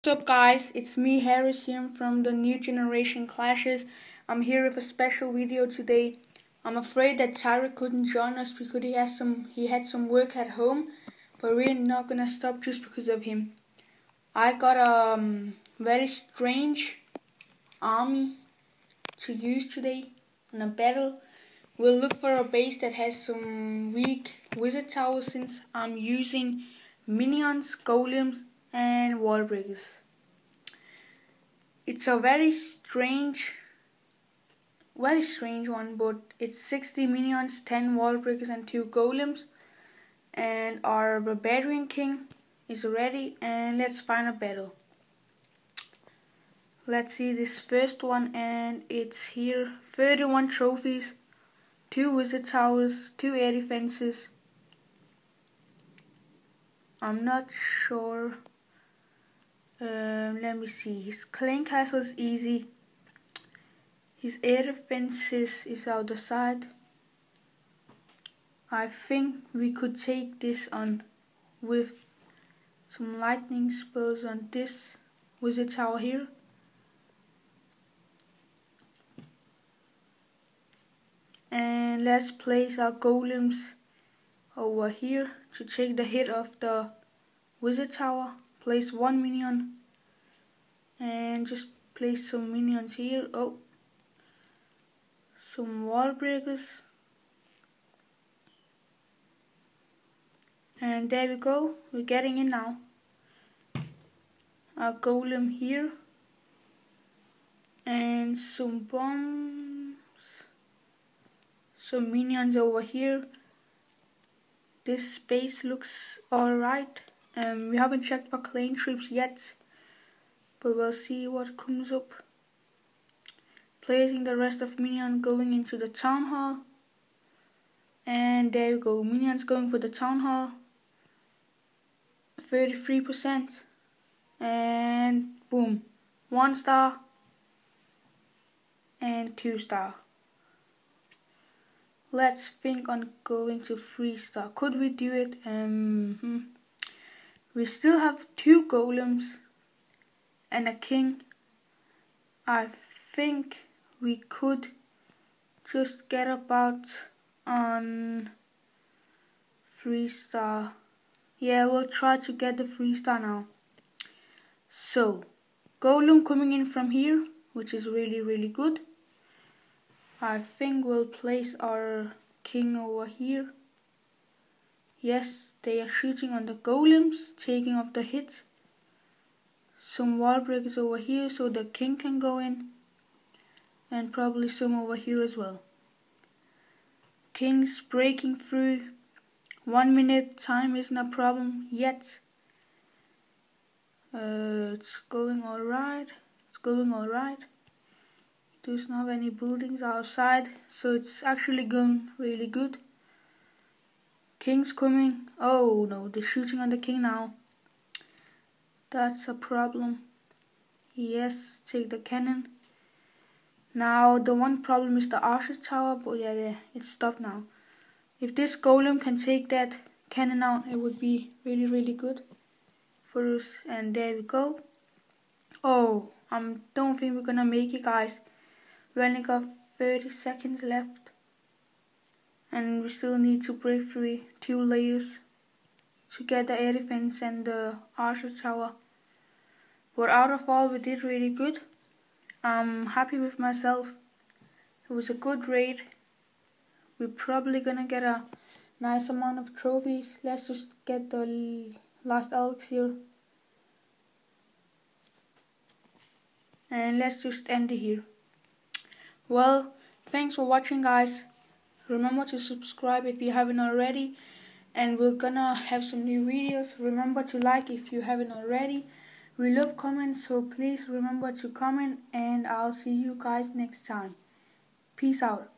What's up guys, it's me Harris here from the New Generation Clashes. I'm here with a special video today. I'm afraid that Tyra couldn't join us because he had some work at home, but we're not gonna stop just because of him. I got a very strange army to use today in a battle. We'll look for a base that has some weak wizard towers since I'm using minions, golems and wall breakers. It's a very strange one, but it's 60 minions, 10 wall breakers and 2 golems, and our barbarian king is ready, and let's find a battle. Let's see this first one, and it's here. 31 trophies, 2 wizard towers, 2 air defenses. I'm not sure. Let me see. His clan castle is easy. His air defenses is out the side. I think we could take this on with some lightning spells on this wizard tower here. And let's place our golems over here to take the hit of the wizard tower. Place 1 minion and just place some minions here. Oh, some wall breakers. And there we go, we're getting in now. Our golem here. And some bombs. Some minions over here. This space looks alright. We haven't checked for clan troops yet, but we'll see what comes up. Placing the rest of minions going into the town hall. And there we go, minions going for the town hall. 33%. And boom, 1 star and 2 star. Let's think on going to 3 star. Could we do it? We still have 2 golems and a king. I think we could just get about on 3 star. Yeah, we'll try to get the 3 star now. So, golem coming in from here, which is really good. I think we'll place our king over here. Yes, they are shooting on the golems, taking off the hits. Some wall breakers over here so the king can go in. And probably some over here as well. King's breaking through. 1 minute time isn't a problem yet. It's going alright. Doesn't have any buildings outside, so it's actually going really good. King's coming. Oh no, they're shooting on the king now. That's a problem. Yes, take the cannon. Now the one problem is the archer tower, but yeah, it's stopped now. If this golem can take that cannon out, it would be really good for us. And there we go. Oh, I don't think we're gonna make it, guys. We only got 30 seconds left. And we still need to break through 2 layers to get the air defense and the archer tower. But out of all, we did really good. I'm happy with myself. It was a good raid. We're probably gonna get a nice amount of trophies. Let's just get the last elixir. And let's just end it here. Well, thanks for watching, guys. Remember to subscribe if you haven't already, and we're gonna have some new videos. Remember to like if you haven't already. We love comments, so please remember to comment, and I'll see you guys next time. Peace out.